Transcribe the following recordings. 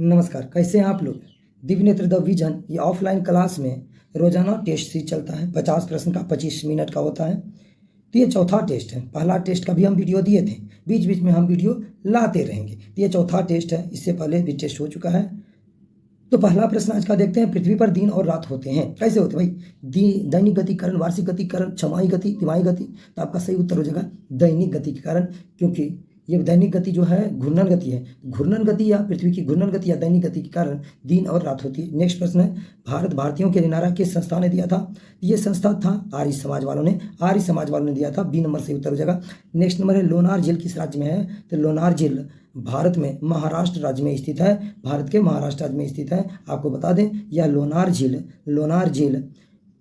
नमस्कार, कैसे हैं आप लोग। दिव्य नेत्र द विजन ये ऑफलाइन क्लास में रोजाना टेस्ट सीरीज चलता है। 50 प्रश्न का 25 मिनट का होता है। तो ये चौथा टेस्ट है। पहला टेस्ट का भी हम वीडियो दिए थे, बीच बीच में हम वीडियो लाते रहेंगे। तो ये चौथा टेस्ट है, इससे पहले भी टेस्ट हो चुका है। तो पहला प्रश्न आज का देखते हैं। पृथ्वी पर दिन और रात होते हैं, कैसे होते हैं भाई? दैनिक गतिकरण, वार्षिक गतिकरण, छमाही गति, तिमाही गति। तो आपका सही उत्तर हो जाएगा दैनिक गतिकरण, क्योंकि ये दैनिक गति जो है घूर्णन गति है। घूर्णन गति या पृथ्वी की घूर्णन गति या दैनिक गति के कारण दिन और रात होती है। नेक्स्ट प्रश्न है, भारतीयों के लिए नारा किस संस्था ने दिया था? ये संस्था था आर्य समाज वालों ने दिया था। बी नंबर से उत्तर हो जाएगा। नेक्स्ट नंबर है, लोनार झील किस राज्य में है? तो लोनार झील भारत में महाराष्ट्र राज्य में स्थित है। भारत के महाराष्ट्र राज्य में स्थित है। आपको बता दें यह लोनार झील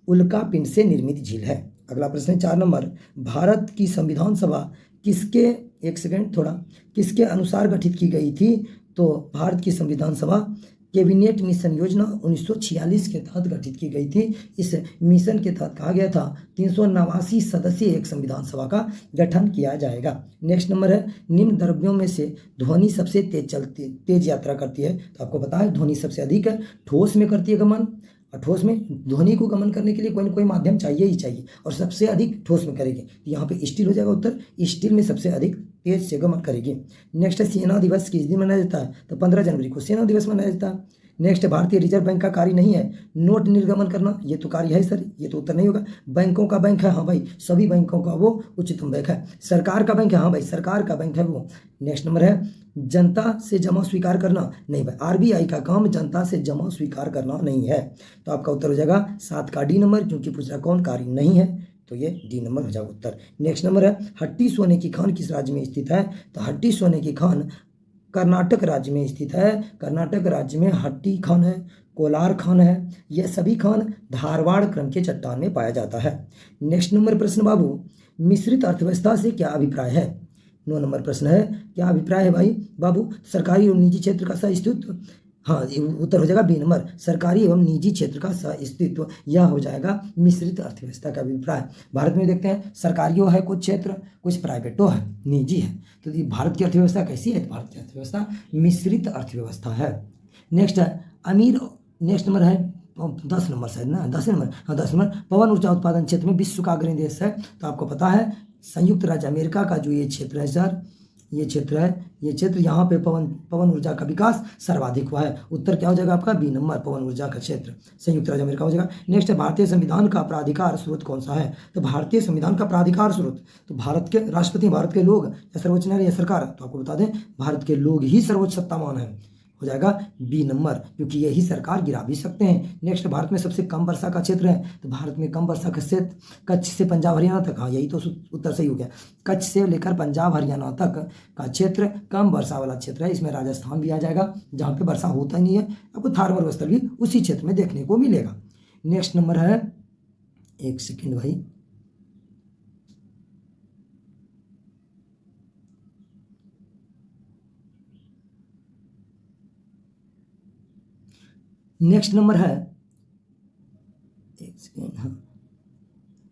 उल्कापिंड से निर्मित झील है। अगला प्रश्न 4 नंबर, भारत की संविधान सभा किसके अनुसार गठित की गई थी? तो भारत की संविधान सभा कैबिनेट मिशन योजना 1946 के तहत गठित की गई थी। इस मिशन के तहत कहा गया था 389 सदस्यीय एक संविधान सभा का गठन किया जाएगा। नेक्स्ट नंबर है, निम्न द्रव्यों में से ध्वनि सबसे तेज यात्रा करती है। तो आपको पता है ध्वनि सबसे अधिक ठोस में करती है गमन। और ठोस में ध्वनि को गमन करने के लिए कोई ना कोई माध्यम चाहिए ही चाहिए, और सबसे अधिक ठोस में करेगी। तो यहाँ पे स्टील हो जाएगा उत्तर। स्टील में सबसे अधिक तेज से गमन करेगी। नेक्स्ट है, सेना दिवस किस दिन मनाया जाता है? तो 15 जनवरी को सेना दिवस मनाया जाता है। नेक्स्ट, भारतीय रिजर्व बैंक का कार्य नहीं है नोट निर्गमन करना। ये तो कार्य है सर, ये तो उत्तर नहीं होगा। बैंकों का बैंक है, हाँ भाई, सभी बैंकों का वो उच्चतम बैंक है। सरकार का बैंक है, हाँ भाई, सरकार का बैंक है वो। नेक्स्ट नंबर है, जनता से जमा स्वीकार करना नहीं भाई, आरबीआई का काम जनता से जमा स्वीकार करना नहीं है। तो आपका उत्तर हो जाएगा 7 का डी नंबर, क्योंकि पूछ रहा कौन कार्य नहीं है, तो ये डी नंबर हो जाएगा उत्तर। नेक्स्ट नंबर है, हट्टी सोने की खान किस राज्य में स्थित है? तो हट्टी सोने की खान कर्नाटक राज्य में स्थित है। कर्नाटक राज्य में हट्टी खान है, कोलार खान है, यह सभी खान धारवाड़ क्रम के चट्टान में पाया जाता है। नेक्स्ट नंबर प्रश्न बाबू, मिश्रित अर्थव्यवस्था से क्या अभिप्राय है? 9 नंबर प्रश्न है, क्या अभिप्राय है भाई बाबू? सरकारी और निजी क्षेत्र का सह-अस्तित्व। हाँ, उत्तर हो जाएगा बी नंबर, सरकारी एवं निजी क्षेत्र का सह-अस्तित्व। यह हो जाएगा मिश्रित अर्थव्यवस्था का अभिप्राय। भारत में देखते हैं सरकारियों है कुछ क्षेत्र, कुछ प्राइवेटो है, निजी है। तो ये भारत की अर्थव्यवस्था कैसी है? भारत की अर्थव्यवस्था मिश्रित अर्थव्यवस्था है। नेक्स्ट है नेक्स्ट नंबर है 10 नंबर शायद ना, 10 नंबर, हाँ 10 नंबर, पवन ऊर्जा उत्पादन क्षेत्र में विश्व का अग्रणी देश है। तो आपको पता है संयुक्त राज्य अमेरिका का जो ये क्षेत्र है सर, ये क्षेत्र यहाँ पे पवन ऊर्जा का विकास सर्वाधिक हुआ है। उत्तर क्या हो जाएगा आपका? बी नंबर, पवन ऊर्जा का क्षेत्र संयुक्त राज्य अमेरिका हो जाएगा। नेक्स्ट है, भारतीय संविधान का प्राधिकार स्रोत कौन सा है? तो भारतीय संविधान का प्राधिकार स्रोत, तो भारत के राष्ट्रपति, भारत के लोग, या सर्वोच्च न्यायालय या सरकार? तो आपको बता दें भारत के लोग ही सर्वोच्च सत्तामान है। हो जाएगा बी नंबर, क्योंकि यही सरकार गिरा भी सकते हैं। नेक्स्ट, भारत में सबसे कम वर्षा का क्षेत्र है। तो भारत में कम वर्षा का क्षेत्र कच्छ से पंजाब हरियाणा तक। हाँ, यही तो उत्तर सही हो गया। कच्छ से लेकर पंजाब हरियाणा तक का क्षेत्र कम वर्षा वाला क्षेत्र है। इसमें राजस्थान भी आ जाएगा, जहाँ पे वर्षा होता ही नहीं है। आपको थार मरुस्थल भी उसी क्षेत्र में देखने को मिलेगा। नेक्स्ट नंबर है, एक सेकेंड भाई, नेक्स्ट नंबर है, एक सेकेंड, हाँ,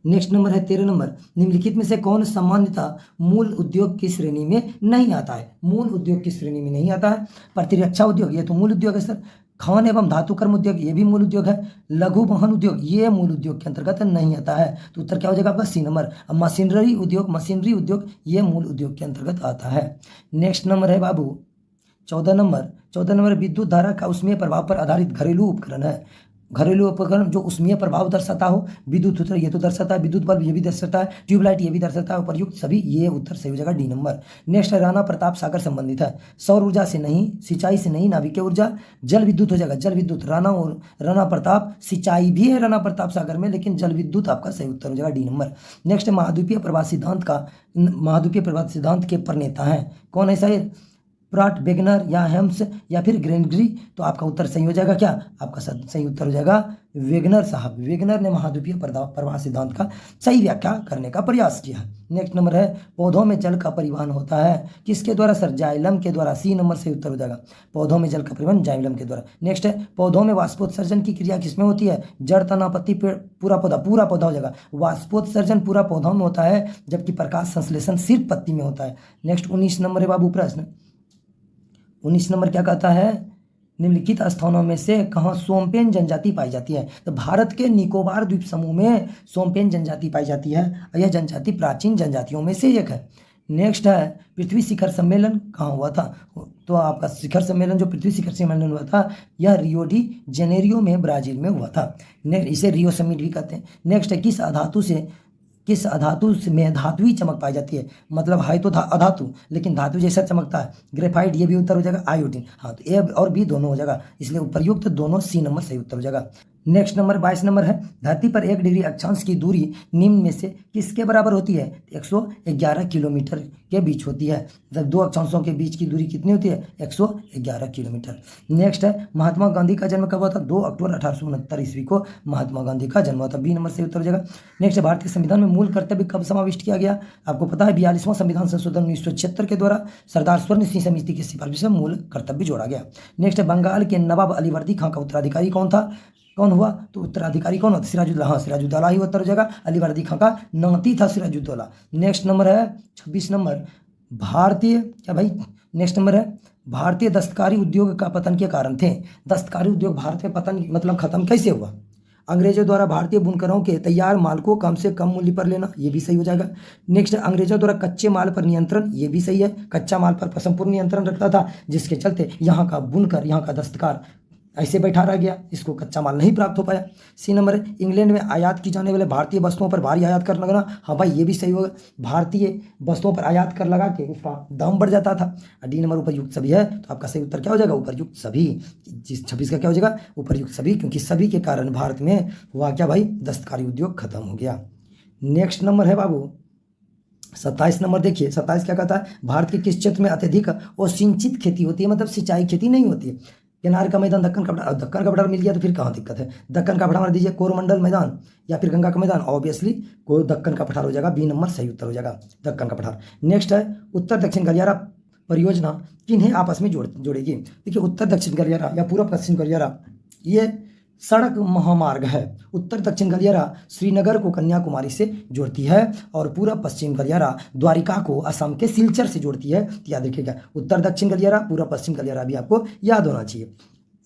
नेक्स्ट नंबर है 13 नंबर, निम्नलिखित में से कौन सामान्यतः मूल उद्योग की श्रेणी में नहीं आता है? मूल उद्योग की श्रेणी में नहीं आता है। प्रतिरक्षा उद्योग, ये तो मूल उद्योग है सर। खान एवं धातुकर्म उद्योग, ये भी मूल उद्योग है। लघु वाहन उद्योग, ये मूल उद्योग के अंतर्गत नहीं आता है। तो उत्तर क्या हो जाएगा आपका? सी नंबर। मशीनरी उद्योग ये मूल उद्योग के अंतर्गत आता है। नेक्स्ट नंबर है बाबू 14 नंबर, विद्युत धारा का उष्मीय प्रभाव पर आधारित घरेलू उपकरण है। घरेलू उपकरण जो उष्मीय प्रभाव दर्शाता हो, विद्युत उत्तर ये तो दर्शाता है, विद्युत बल्ब ये भी दर्शाता है, ट्यूबलाइट ये भी दर्शाता है, उपर्युक्त सभी ये उत्तर सही हो जाएगा डी नंबर। नेक्स्ट है, राणा प्रताप सागर संबंधित है। सौर ऊर्जा से नहीं, सिंचाई से नहीं, नाभिकीय ऊर्जा, जल विद्युत हो जाएगा। जल विद्युत राणा प्रताप, सिंचाई भी है राणा प्रताप सागर में, लेकिन जल विद्युत आपका सही उत्तर हो जाएगा डी नंबर। नेक्स्ट, महाद्वीपीय प्रवाह सिद्धांत के प्रणेता है कौन है सर? प्राट, वेगनर या हेम्स या फिर ग्रेनग्री? तो आपका उत्तर सही हो जाएगा क्या? आपका सही उत्तर हो जाएगा वेगनर साहब। वेगनर ने महाद्वीपीय प्रवाह सिद्धांत का सही व्याख्या करने का प्रयास किया। नेक्स्ट नंबर है, पौधों में जल का परिवहन होता है किसके द्वारा सर? जाइलम के द्वारा। सी नंबर से उत्तर हो जाएगा, पौधों में जल का परिवहन जाइलम के द्वारा। नेक्स्ट है, पौधों में वाष्पोत्सर्जन की क्रिया किसमें होती है? जड़, तना, पत्ती, पेड़, पूरा पौधा हो जाएगा। वाष्पोत्सर्जन पूरा पौधों में होता है, जबकि प्रकाश संश्लेषण सिर्फ पत्ती में होता है। नेक्स्ट 19 नंबर है बाबू प्रश्न। 19 नंबर क्या कहता है? निम्नलिखित स्थानों में से कहाँ सोम्पेन जनजाति पाई जाती है? तो भारत के निकोबार द्वीप समूह में सोम्पेन जनजाति पाई जाती है और यह जनजाति प्राचीन जनजातियों में से एक है। नेक्स्ट है पृथ्वी शिखर सम्मेलन कहाँ हुआ था? तो आपका शिखर सम्मेलन जो पृथ्वी शिखर सम्मेलन हुआ था यह रियो डी जेनेरियो में ब्राजील में हुआ था। इसे रियो समिट भी कहते हैं। नेक्स्ट है किस अधातु में धातुई चमक पाई जाती है? मतलब है तो अधातु लेकिन धातु जैसा चमकता है। ग्रेफाइट ये भी उत्तर हो जाएगा। आयोडीन, हाँ तो ए और बी दोनों हो जाएगा, इसलिए उपयुक्त दोनों सी नंबर सही उत्तर हो जाएगा। नेक्स्ट नंबर 22 नंबर है धरती पर 1 डिग्री अक्षांश की दूरी निम्न में से किसके बराबर होती है? 111 किलोमीटर के बीच होती है। जब दो अक्षांशों के बीच की दूरी कितनी होती है? 111 किलोमीटर। नेक्स्ट है महात्मा गांधी का जन्म कब हुआ था? 2 अक्टूबर 1869 ईस्वी को महात्मा गांधी का जन्म हुआ था। बी नंबर से उत्तर हो जाएगा। नेक्स्ट है भारतीय संविधान में मूल कर्तव्य कब समाविष्ट किया गया? आपको पता है 42वां संविधान संशोधन 1976 के द्वारा सरदार स्वर्ण सिंह समिति की सिफारिश से मूल कर्तव्य जोड़ा गया। नेक्स्ट है बंगाल के नवाब अलीवर्दी खां का उत्तराधिकारी कौन हुआ? तो उत्तराधिकारी कौन होता? सिराजुद्दौला, हाँ सिराजुद्दौला ही उत्तर हो जाएगा। अलीवर्दी खां का नाती था सिराजुद्दौला। नेक्स्ट नंबर है 26 नंबर नेक्स्ट नंबर है भारतीय दस्तकारी उद्योग का पतन के कारण थे। दस्तकारी उद्योग भारत में पतन मतलब खत्म कैसे हुआ? अंग्रेजों द्वारा भारतीय बुनकरों के तैयार माल को कम से कम मूल्य पर लेना, ये भी सही हो जाएगा। नेक्स्ट अंग्रेजों द्वारा कच्चे माल पर नियंत्रण, ये भी सही है। कच्चा माल पर संपूर्ण नियंत्रण रखता था जिसके चलते यहाँ का बुनकर, यहाँ का दस्तकार ऐसे बैठा रह गया, इसको कच्चा माल नहीं प्राप्त हो पाया। सी नंबर है इंग्लैंड में आयात की जाने वाले भारतीय वस्तुओं पर भारी आयात कर लगना, हाँ भाई ये भी सही होगा। भारतीय वस्तुओं पर आयात कर लगा के उसका दाम बढ़ जाता था। डी नंबर उपयुक्त सभी है, तो आपका सही उत्तर क्या हो जाएगा? उपयुक्त सभी। 26 का क्या हो जाएगा? उपयुक्त सभी, क्योंकि सभी के कारण भारत में हुआ क्या भाई? दस्तकारी उद्योग खत्म हो गया। नेक्स्ट नंबर है बाबू 27 नंबर। देखिए 27 क्या कहता है? भारत के किस क्षेत्र में अत्यधिक असिंचित खेती होती है? मतलब सिंचाई खेती नहीं होती है। किनार का मैदान दक्कन का पठार मिल गया तो फिर कहाँ दिक्कत है? दक्कन का पठार दीजिए कोरोमंडल मैदान या फिर गंगा का मैदान, ऑब्वियसली को दक्कन का पठार हो जाएगा। बी नंबर सही उत्तर हो जाएगा, दक्कन का पठार। नेक्स्ट है उत्तर दक्षिण गलियारा परियोजना किन्हें आपस में जोड़ेगी? देखिए उत्तर दक्षिण गलियारा या पूर्व पश्चिम गलियारा ये सड़क महामार्ग है। उत्तर दक्षिण गलियारा श्रीनगर को कन्याकुमारी से जोड़ती है और पूर्व पश्चिम गलियारा द्वारिका को असम के सिलचर से जोड़ती है। तो याद रखिएगा उत्तर दक्षिण गलियारा, पूर्व पश्चिम गलियारा भी आपको याद होना चाहिए।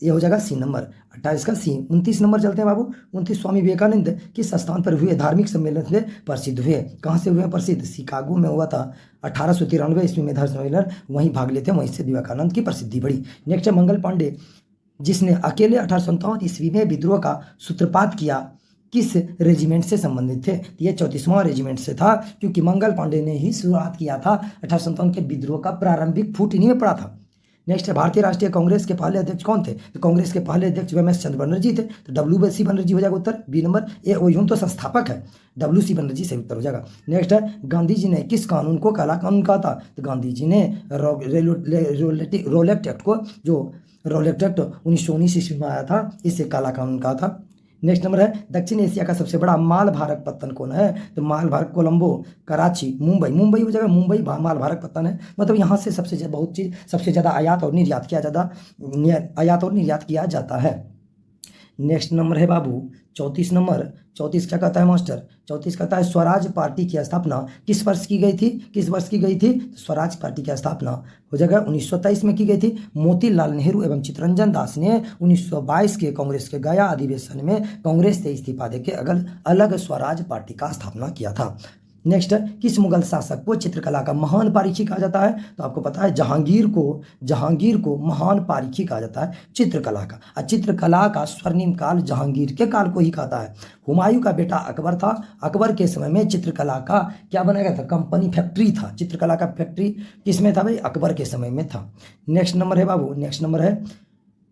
ये हो जाएगा सी नंबर। 28 का सी। 29 नंबर चलते हैं बाबू। 29 स्वामी विवेकानंद किस स्थान पर हुए धार्मिक सम्मेलन से प्रसिद्ध हुए? कहाँ से हुए प्रसिद्ध? शिकागो में हुआ था 1893 ईस्वी में धर्म सम्मेलन, वहीं भाग लेते हैं, वहीं से विवेकानंद की प्रसिद्धि बढ़ी। नेक्स्ट है मंगल पांडे जिसने अकेले 1857 ईस्वी में विद्रोह का सूत्रपात किया किस रेजिमेंट से संबंधित थे? ये 34वां रेजिमेंट से था, क्योंकि मंगल पांडे ने ही शुरुआत किया था 1857 के विद्रोह का प्रारंभिक फूट इन्हीं में पड़ा था। नेक्स्ट है भारतीय राष्ट्रीय कांग्रेस के पहले अध्यक्ष कौन थे? तो कांग्रेस के पहले अध्यक्ष एम एस चंद्र बनर्जी थे, तो WC बनर्जी हो जाएगा उत्तर। B number. ए यूं तो संस्थापक है, WC बनर्जी से उत्तर हो जाएगा। नेक्स्ट है गांधी जी ने किस कानून को काला कानून कहा था? तो गांधी जी ने रोलेक्ट एक्ट को, जो रोलेक्ट एक्ट 1919 ईस्वी में आया था, इससे काला कानून कहा था। नेक्स्ट नंबर है दक्षिण एशिया का सबसे बड़ा माल भारक पत्तन कौन है? तो माल भारक कोलंबो, कराची, मुंबई हो जाएगा। मुंबई माल भारक पत्तन है, मतलब यहाँ से सबसे ज़्यादा आयात और निर्यात किया जाता है। नेक्स्ट नंबर है बाबू 34 नंबर। 34 क्या कहता है मास्टर? 34 कहता है स्वराज पार्टी की स्थापना किस वर्ष की गई थी? स्वराज पार्टी की स्थापना हो जाएगा 1923 में की गई थी। मोतीलाल नेहरू एवं चित्तरंजन दास ने 1922 के कांग्रेस के गया अधिवेशन में कांग्रेस से इस्तीफा देकर अलग स्वराज पार्टी का स्थापना किया था। नेक्स्ट किस मुगल शासक को चित्रकला का महान पारीखी कहा जाता है? तो आपको पता है जहांगीर को महान पारीखी कहा जाता है चित्रकला का। और चित्रकला का स्वर्णिम काल जहांगीर के काल को ही कहता है। हुमायूं का बेटा अकबर था, अकबर के समय में चित्रकला का क्या बनाया गया था? कंपनी, फैक्ट्री था। चित्रकला का फैक्ट्री किसमें था भाई? अकबर के समय में था। नेक्स्ट नंबर है बाबू, नेक्स्ट नंबर है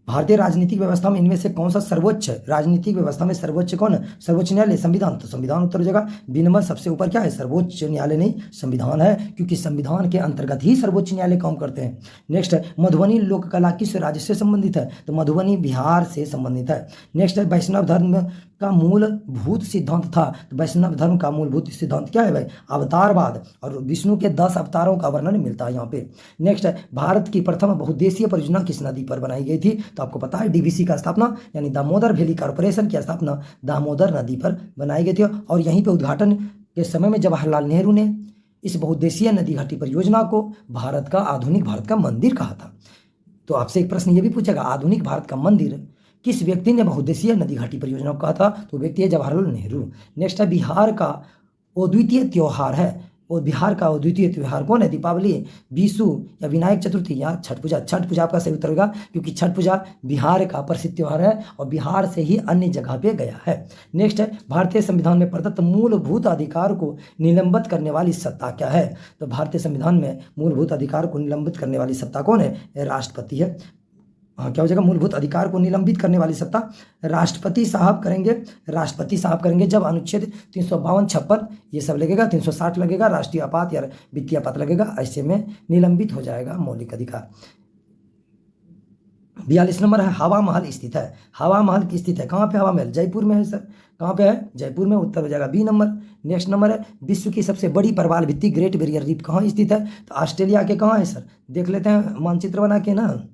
भारतीय राजनीतिक व्यवस्था में इनमें से कौन सा सर्वोच्च राजनीतिक व्यवस्था में सर्वोच्च कौन है? सर्वोच्च न्यायालय, संविधान। तो संविधान उत्तर हो जाएगा। बी नंबर सबसे ऊपर क्या है? सर्वोच्च न्यायालय नहीं, संविधान है, क्योंकि संविधान के अंतर्गत ही सर्वोच्च न्यायालय काम करते हैं। नेक्स्ट है मधुबनी लोक कला किस राज्य से संबंधित है? तो मधुबनी बिहार से संबंधित है। नेक्स्ट है वैष्णव धर्म का मूलभूत सिद्धांत था। तो वैष्णव धर्म का मूलभूत सिद्धांत क्या है भाई? अवतारवाद, और विष्णु के 10 अवतारों का वर्णन मिलता है यहाँ पे। नेक्स्ट है भारत की प्रथम बहुउद्देशीय परियोजना किस नदी पर बनाई गई थी? तो आपको पता है DVC का स्थापना यानी दामोदर वैली कॉर्पोरेशन की स्थापना दामोदर नदी पर बनाई गई थी, और यहीं पे उद्घाटन के समय में जवाहरलाल नेहरू ने इस बहुउद्देशीय नदी घाटी परियोजना को आधुनिक भारत का मंदिर कहा था। तो आपसे एक प्रश्न ये भी पूछेगा, आधुनिक भारत का मंदिर किस व्यक्ति ने बहुउद्देशीय नदी घाटी परियोजना को कहा था? तो व्यक्ति है जवाहरलाल नेहरू। नेक्स्ट है बिहार का अद्वितीय त्योहार है, और बिहार का अद्वितीय त्योहार कौन है? दीपावली, विशु या विनायक चतुर्थी या छठ पूजा? छठ पूजा आपका सही उत्तर होगा, क्योंकि छठ पूजा बिहार का प्रसिद्ध त्योहार है और बिहार से ही अन्य जगह पे गया है। नेक्स्ट है भारतीय संविधान में प्रदत्त मूलभूत अधिकार को निलंबित करने वाली सत्ता क्या है? तो भारतीय संविधान में मूलभूत अधिकार को निलंबित करने वाली सत्ता कौन है? राष्ट्रपति है। हाँ, क्या हो जाएगा? मूलभूत अधिकार को निलंबित करने वाली सत्ता राष्ट्रपति साहब करेंगे। राष्ट्रपति साहब करेंगे जब अनुच्छेद 352, 56 ये सब लगेगा, 360 लगेगा, राष्ट्रीय आपात या वित्तीय आपात लगेगा, ऐसे में निलंबित हो जाएगा मौलिक अधिकार। 42 नंबर है हवा महल स्थित है। हवा महल स्थित है कहाँ पे? हवा महल जयपुर में है सर। कहाँ पे है? जयपुर में। उत्तर हो जाएगा बी नंबर। नेक्स्ट नंबर है विश्व की सबसे बड़ी प्रवाल भित्ति ग्रेट बैरियर रीफ कहाँ स्थित है? तो ऑस्ट्रेलिया के कहाँ है सर? देख लेते हैं मानचित्र बना के ना,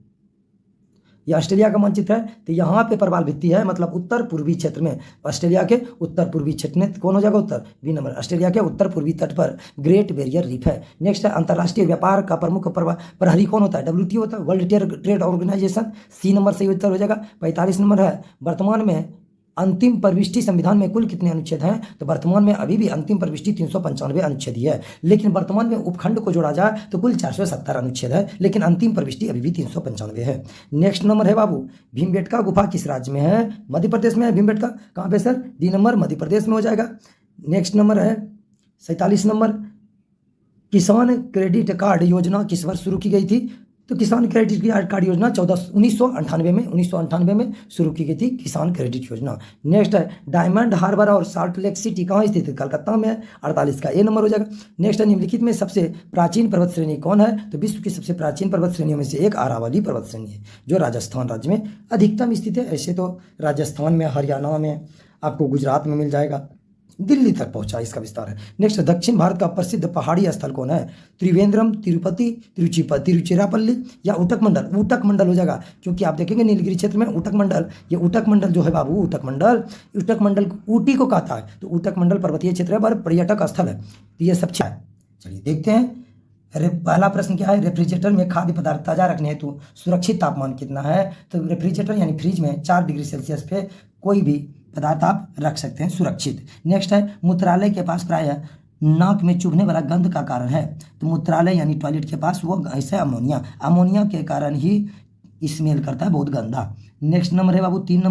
ये ऑस्ट्रेलिया का मानचित्र है, तो यहाँ पे प्रवाल भित्ति है, मतलब उत्तर पूर्वी क्षेत्र में, ऑस्ट्रेलिया के उत्तर पूर्वी क्षेत्र में कौन हो जाएगा? उत्तर बी नंबर। ऑस्ट्रेलिया के उत्तर पूर्वी तट पर ग्रेट बैरियर रीफ है। नेक्स्ट है अंतर्राष्ट्रीय व्यापार का प्रमुख प्रहरी कौन होता है? WTO होता है, वर्ल्ड ट्रेड ऑर्गेनाइजेशन। सी नंबर सही उत्तर हो जाएगा। 45 नंबर है वर्तमान में अंतिम प्रविष्टि संविधान में कुल कितने अनुच्छेद हैं? तो वर्तमान में अभी भी अंतिम प्रविष्टि 395 अनुच्छेद ही है, लेकिन वर्तमान में उपखंड को जोड़ा जाए तो कुल 470 अनुच्छेद है, लेकिन अंतिम प्रविष्टि अभी भी 395 है। नेक्स्ट नंबर है बाबू भीमबेटका गुफा किस राज्य में है? मध्य प्रदेश में है भीमबेटका। कहाँ पे sir? D number, Madhya Pradesh में हो जाएगा। नेक्स्ट नंबर है 47 नंबर किसान क्रेडिट कार्ड योजना किस वर्ष शुरू की गई थी? तो किसान क्रेडिट कार्ड योजना 1998 में शुरू की गई थी किसान क्रेडिट योजना। नेक्स्ट है डायमंड हार्बर और सॉल्ट लेक सिटी कहाँ स्थित है? कलकत्ता में है। 48 का ए नंबर हो जाएगा। नेक्स्ट है निम्नलिखित में सबसे प्राचीन पर्वत श्रेणी कौन है? तो विश्व की सबसे प्राचीन पर्वत श्रेणियों में से एक अरावली पर्वत श्रेणी है, जो राजस्थान राज्य में अधिकतम स्थित है। ऐसे तो राजस्थान में, हरियाणा में, आपको गुजरात में मिल जाएगा, दिल्ली तक पहुंचा इसका विस्तार है। नेक्स्ट दक्षिण भारत का प्रसिद्ध पहाड़ी स्थल कौन है? त्रिवेंद्रम, तिरुपति, तिरुचिरापल्ली या उटक मंडल? उटक मंडल हो जाएगा, क्योंकि आप देखेंगे नीलगिरी क्षेत्र में उटक मंडल, ये उटक मंडल जो है बाबू, उटक मंडल ऊटी को कहता है, तो उटक मंडल पर्वतीय क्षेत्र है, पर पर्यटक स्थल है, तो ये सब है। चलिए देखते हैं। अरे पहला प्रश्न क्या है? रेफ्रिजरेटर में खाद्य पदार्थ ताजा रखने हेतु सुरक्षित तापमान कितना है? तो रेफ्रिजरेटर यानी फ्रिज में 4 डिग्री सेल्सियस पे कोई भी पदार्थ आप रख सकते हैं सुरक्षित। नेक्स्ट है मूत्रालय के पास प्रायः नाक में चुभने वाला गंध का कारण है? तो मूत्रालय यानी टॉयलेट के पास वो ऐसा अमोनिया के कारण ही स्मेल करता है, बहुत गंदा। नेक्स्ट नंबर है बाबू 3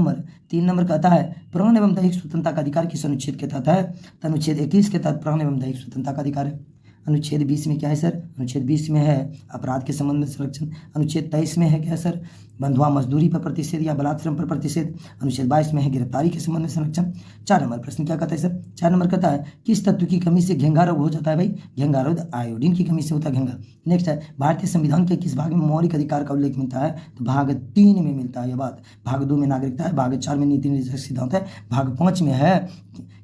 नंबर कहता है प्राण एवं दैहिक स्वतंत्रता का अधिकार किस अनुच्छेद के तहत है? तो अनुच्छेद 21 के तहत प्राण एवं दैहिक स्वतंत्रता का अधिकार है। अनुच्छेद 20 में क्या है सर? अनुच्छेद 20 में है अपराध के संबंध में संरक्षण। अनुच्छेद 23 में है क्या सर? बंधुआ मजदूरी पर प्रतिषेध या बलात्श्रम पर प्रतिषेध। अनुच्छेद 22 में है गिरफ्तारी के संबंध में संरक्षण। 4 नंबर प्रश्न क्या कहता है सर? 4 नंबर कहता है किस तत्व की कमी से घेंघा रोग हो जाता है? भाई घेंघा रोग आयोडीन की कमी से होता है घेंघा। नेक्स्ट है भारतीय संविधान के किस भाग में मौलिक अधिकार का उल्लेख मिलता है? तो भाग 3 में मिलता है यह बात। भाग 2 में नागरिकता है, भाग 4 में नीति निर्देशक सिद्धांत है, भाग 5 में है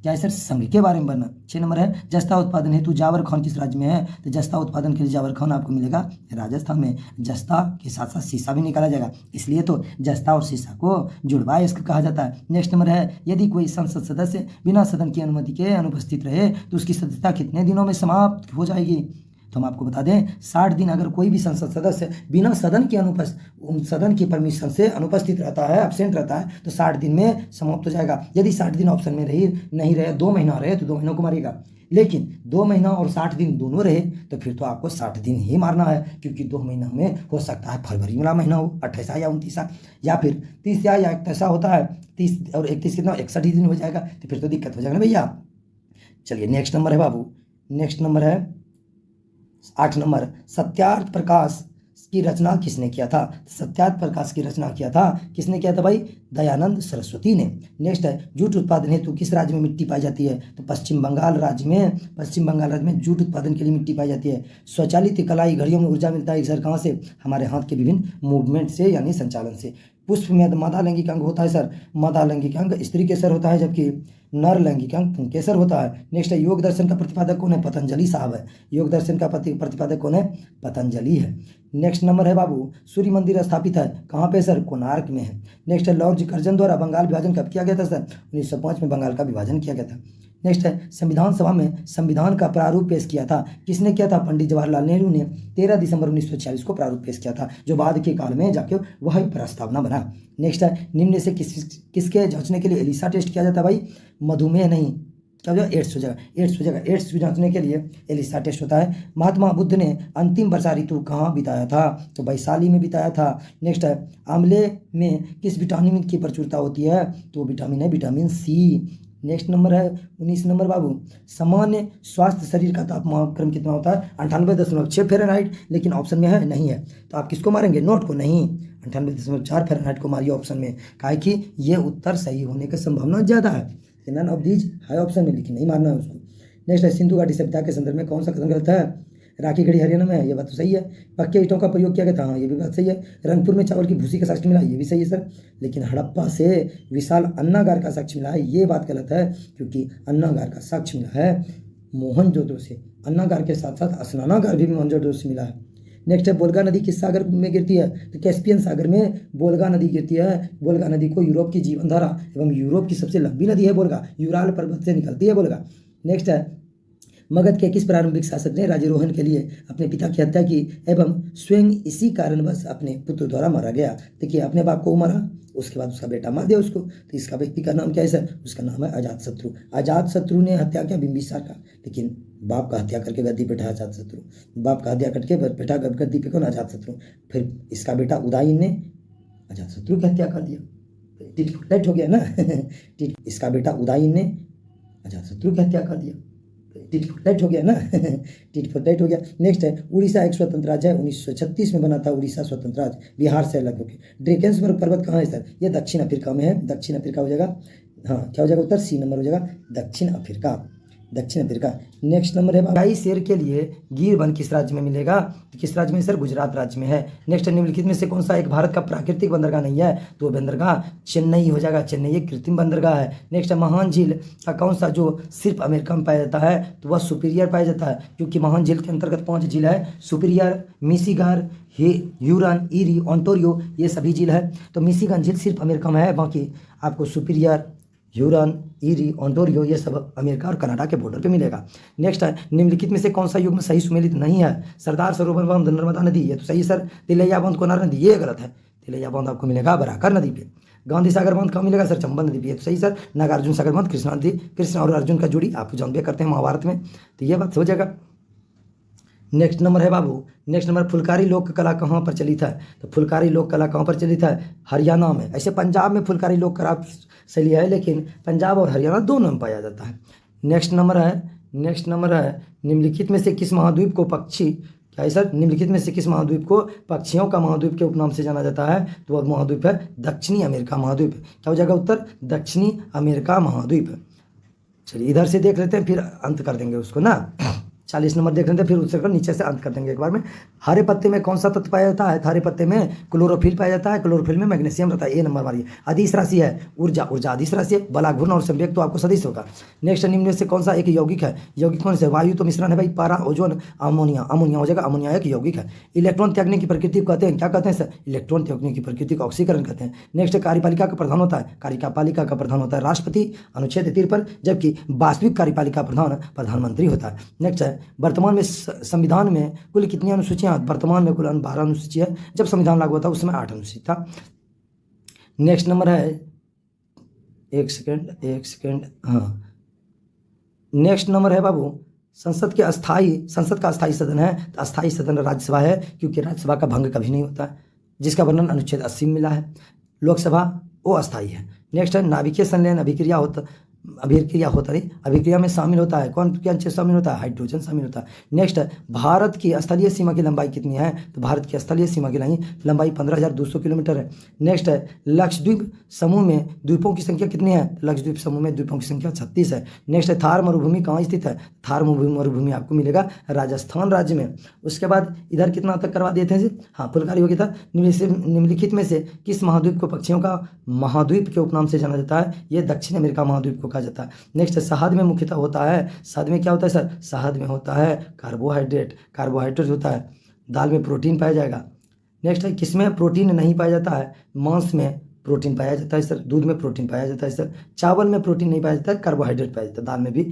क्या है सर? संघ के बारे में बनना। 6 नंबर है जस्ता उत्पादन हेतु जावर खान किस राज्य में है? तो जस्ता उत्पादन के लिए जावर खान आपको मिलेगा राजस्थान में। जस्ता के साथ साथ शीशा भी निकाला जाएगा, इसलिए तो जस्ता और शीशा को जुड़वा इसका कहा जाता है। नेक्स्ट नंबर है यदि कोई संसद सदस्य बिना सदन की अनुमति के अनुपस्थित रहे तो उसकी सदस्यता कितने दिनों में समाप्त हो जाएगी? तो हम आपको बता दें 60 दिन। अगर कोई भी संसद सदस्य बिना सदन की परमिशन से अनुपस्थित रहता है, एब्सेंट रहता है, तो 60 दिन में समाप्त हो जाएगा। यदि 60 दिन ऑप्शन में नहीं रहे, 2 महीना रहे तो 2 महीनों को मारेगा, लेकिन 2 महीना और 60 दिन दोनों रहे तो फिर तो आपको 60 दिन ही मारना है, क्योंकि 2 महीना में हो सकता है फरवरी वाला महीना हो 28 या 29 या फिर 30 या 31 होता है। 30 और 31 कितना 61 दिन हो जाएगा, तो फिर तो दिक्कत हो जाएगा ना भैया। चलिए नेक्स्ट नंबर है बाबू, नेक्स्ट नंबर है 8 नंबर सत्यार्थ प्रकाश की रचना किसने किया था? सत्यार्थ प्रकाश की रचना किया था किसने किया था भाई? दयानंद सरस्वती ने। नेक्स्ट है जूट उत्पादन हेतु किस राज्य में मिट्टी पाई जाती है? तो पश्चिम बंगाल राज्य में जूट उत्पादन के लिए मिट्टी पाई जाती है। स्वचालित कलाई घड़ियों में ऊर्जा मिलता है सर कहाँ से? हमारे हाथ के विभिन्न मूवमेंट से यानी संचालन से। पुष्प में मादा लैंगिक अंग होता है सर, मादा लैंगिक अंग स्त्री के सर होता है, जबकि नर लैंगिक अंग पुंकेसर होता है। नेक्स्ट है योग दर्शन का प्रतिपादक कौन है? पतंजलि साहब है। योग दर्शन का प्रतिपादक कौन है? पतंजलि है। नेक्स्ट नंबर है बाबू सूर्य मंदिर स्थापित है कहाँ पे सर? कोणार्क में है। नेक्स्ट है लॉर्ड कर्जन द्वारा बंगाल विभाजन कब किया गया था सर? 1905 में बंगाल का विभाजन किया गया था। नेक्स्ट है संविधान सभा में संविधान का प्रारूप पेश किया था, किसने किया था? पंडित जवाहरलाल नेहरू ने 13 दिसंबर 1946 को प्रारूप पेश किया था, जो बाद के काल में जाके वही प्रस्तावना बना। नेक्स्ट है निम्न से किसके जांचने के लिए एलिसा टेस्ट किया जाता है भाई? मधुमेह नहीं, क्या हो जाएगा? एड्स हो जाएगा। एड्स को जांचने के लिए एलिसा टेस्ट होता है। महात्मा बुद्ध ने अंतिम वर्षा ऋतु कहाँ बिताया था? तो वैशाली में बिताया था। नेक्स्ट है आंवले में किस विटामिन की प्रचुरता होती है? तो विटामिन है विटामिन सी। नेक्स्ट नंबर है 19 नंबर बाबू, सामान्य स्वास्थ्य शरीर का तापमान कितना होता है? 98.6 फ़ारेनहाइट, लेकिन ऑप्शन में है नहीं है, तो आप किसको मारेंगे? नोट को नहीं, 98.4 फ़ारेनहाइट को मारिए ऑप्शन में, काहे कि ये उत्तर सही होने की संभावना ज़्यादा है। नन ऑफ दीज है ऑप्शन में, लेकिन नहीं मारना है उसको। नेक्स्ट है सिंधु घाटी सभ्यता के संदर्भ में कौन सा कथन गलत है? राखी गढ़ी हरियाणा में है, ये बात तो सही है। पक्के ईंटों का प्रयोग किया गया था, हाँ ये भी बात सही है। रंगपुर में चावल की भूसी का साक्ष्य मिला, ये भी सही है सर। लेकिन हड़प्पा से विशाल अन्नागार का साक्ष्य मिला है, ये बात गलत है, क्योंकि अन्नागार का साक्ष्य मिला है मोहनजोदड़ो से। अन्नागार के साथ साथ स्नानागार भी मोहनजोदड़ो से मिला है। नेक्स्ट है बोल्गा नदी किस सागर में गिरती है? तो कैस्पियन सागर में बोल्गा नदी गिरती है। बोल्गा नदी को यूरोप की जीवनधारा एवं यूरोप की सबसे लंबी नदी है बोल्गा, यूराल पर्वत से निकलती है बोल्गा। नेक्स्ट है मगध के किस प्रारंभिक शासक ने राज्यारोहण के लिए अपने पिता की हत्या की एवं स्वयं इसी कारणवश अपने पुत्र द्वारा मारा गया? देखिए अपने बाप को मारा, उसके बाद उसका बेटा मार दिया उसको, तो इसका व्यक्ति का नाम क्या है सर? उसका नाम है अजातशत्रु। अजातशत्रु ने हत्या किया बिंबिसार का, लेकिन बाप का हत्या करके गद्दी पे बैठा अजातशत्रु। बाप का हत्या करके बैठा गद्दी पे कौन? अजातशत्रु। फिर इसका बेटा उदयन ने अजातशत्रु की हत्या कर दिया, टिट हो गया ना। इसका बेटा उदयन ने अजातशत्रु की हत्या कर दिया, टिट हो गया ना। टिट हो गया। नेक्स्ट है उड़ीसा एक स्वतंत्र राज्य है, 1936 में बना था उड़ीसा स्वतंत्र राज्य, बिहार से अलग होकर। ड्रेकेंसबर्ग पर्वत कहाँ है सर? ये दक्षिण अफ्रीका में है, दक्षिण अफ्रीका हो जाएगा। हाँ क्या हो जाएगा उत्तर? सी नंबर हो जाएगा, दक्षिण अफ्रीका। नेक्स्ट नंबर है भाई शेर के लिए गिर वन किस राज्य में मिलेगा? तो किस राज्य में सर? गुजरात राज्य में है। नेक्स्ट निम्नलिखित में से कौन सा एक भारत का प्राकृतिक बंदरगाह नहीं है? तो बंदरगाह चेन्नई हो जाएगा, चेन्नई एक कृत्रिम बंदरगाह है। नेक्स्ट है महान झील का कौन सा जो सिर्फ अमेरिका में पाया जाता है? तो वह सुपीरियर पाया जाता है, क्योंकि महान झील के अंतर्गत 5 झील है, Superior, Michigan, Huron, Erie, Ontario, ये सभी झील है। तो मिशिगन झील सिर्फ अमेरिका में है, बाकी आपको सुपीरियर, ह्यूरन, ईरी, ओंटारियो ये सब अमेरिका और कनाडा के बॉर्डर पे मिलेगा। नेक्स्ट है निम्नलिखित में से कौन सा युग्म सही सुमेलित नहीं है? सरदार सरोवर बांध, नर्मदा नदी, ये तो सही है सर। तिलैया बांध, कोनार नदी, ये गलत है। तिलैया बांध आपको मिलेगा बराकर नदी पे। गांधी सागर बांध कहाँ मिलेगा सर? चंबल नदी पे, ये तो सही सर। नागार्जुन सागर बांध कृष्णा नदी, कृष्ण और अर्जुन का जोड़ी आप जानबे करते हैं महाभारत में, तो ये बात हो जाएगा। नेक्स्ट नंबर है बाबू, नेक्स्ट नंबर फुलकारी लोक कला कहाँ प्रचलित है? तो फुलकारी लोक कला कहाँ प्रचलित है? हरियाणा में। ऐसे पंजाब में फुलकारी लोक कला शैली है, लेकिन पंजाब और हरियाणा दोनों में पाया जाता है। नेक्स्ट नंबर है निम्नलिखित में से किस महाद्वीप को पक्षी, क्या है सर? निम्नलिखित में से किस महाद्वीप को पक्षियों का महाद्वीप के उपनाम से जाना जाता है? तो वह महाद्वीप है दक्षिणी अमेरिका महाद्वीप। क्या हो जाएगा उत्तर? दक्षिणी अमेरिका महाद्वीप। चलिए इधर से देख लेते हैं, फिर अंत कर देंगे उसको ना। 40 नंबर देख लेते हैं, फिर उससे नीचे से अंत कर देंगे एक बार में। हरे पत्ते में कौन सा तत्व पाया जाता है? हरे पत्ते में क्लोरोफिल पाया जाता है, क्लोरोफिल में मैग्नीशियम रहता है। ए नंबर वाली अदिश राशि है, ऊर्जा अदिश राशि है, बल घूर्णन और संवेग तो आपको सदिश होगा। नेक्स्ट निम्न में से कौन सा एक यौगिक है? यौगिक कौन से? वायु तो मिश्रण है भाई, पारा, ओजोन, अमोनिया हो जाएगा। अमोनिया एक यौगिक है। इलेक्ट्रॉन त्यागने की प्रकृति को कहते हैं, क्या कहते हैं सर? इलेक्ट्रॉन त्यागने की प्रकृति को ऑक्सीकरण कहते हैं। नेक्स्ट कार्यपालिका का प्रधान होता है, कार्यपालिका का प्रधान होता है राष्ट्रपति, अनुच्छेद 53, जबकि वास्तविक कार्यपालिका प्रधान प्रधानमंत्री होता है। नेक्स्ट है वर्तमान में संविधान में कुल कितनी अनुसूचियां? वर्तमान में कुल 12 अनुसूची है, जब संविधान लागू हुआ था उस समय 8 अनुसूची था। नेक्स्ट नंबर है एक सेकेंड हाँ, नेक्स्ट नंबर है बाबू संसद का अस्थायी सदन है। तो अस्थायी सदन राज्यसभा है, क्योंकि राज्यसभा का भंग कभी नहीं होता है, जिसका वर्णन अनुच्छेद 80 में मिला है। लोकसभा वो अस्थायी है। नेक्स्ट है नाभिकीय संलयन अभिक्रिया में शामिल होता है। कौन क्या शामिल होता है? हाइड्रोजन शामिल होता है। नेक्स्ट है भारत की स्थलीय सीमा की लंबाई कितनी है? तो भारत की स्थलीय सीमा की लंबाई 15,200 किलोमीटर है। नेक्स्ट है लक्षद्वीप समूह में द्वीपों की संख्या कितनी है? लक्षद्वीप समूह में द्वीपों की संख्या 36 है। नेक्स्ट है थार मरुभूमि कहाँ स्थित है? थार मरुभूमि आपको मिलेगा राजस्थान राज्य में। उसके बाद इधर कितना तक करवा देते हैं? हाँ फुलकारी हो गया था। निम्नलिखित में से किस महाद्वीप को पक्षियों का महाद्वीप के उपनाम से जाना जाता है? ये दक्षिण अमेरिका महाद्वीप को कहा जाता है। नेक्स्ट शहद में मुख्यतः होता है, शहद में क्या होता है सर? शहद में होता है कार्बोहाइड्रेट होता है। दाल में प्रोटीन पाया जाएगा। नेक्स्ट है किसमें प्रोटीन नहीं पाया जाता है? मांस में प्रोटीन पाया जाता है सर, दूध में प्रोटीन पाया जाता है सर, चावल में प्रोटीन नहीं पाया जाता है, कार्बोहाइड्रेट पाया जाता है, दाल में भी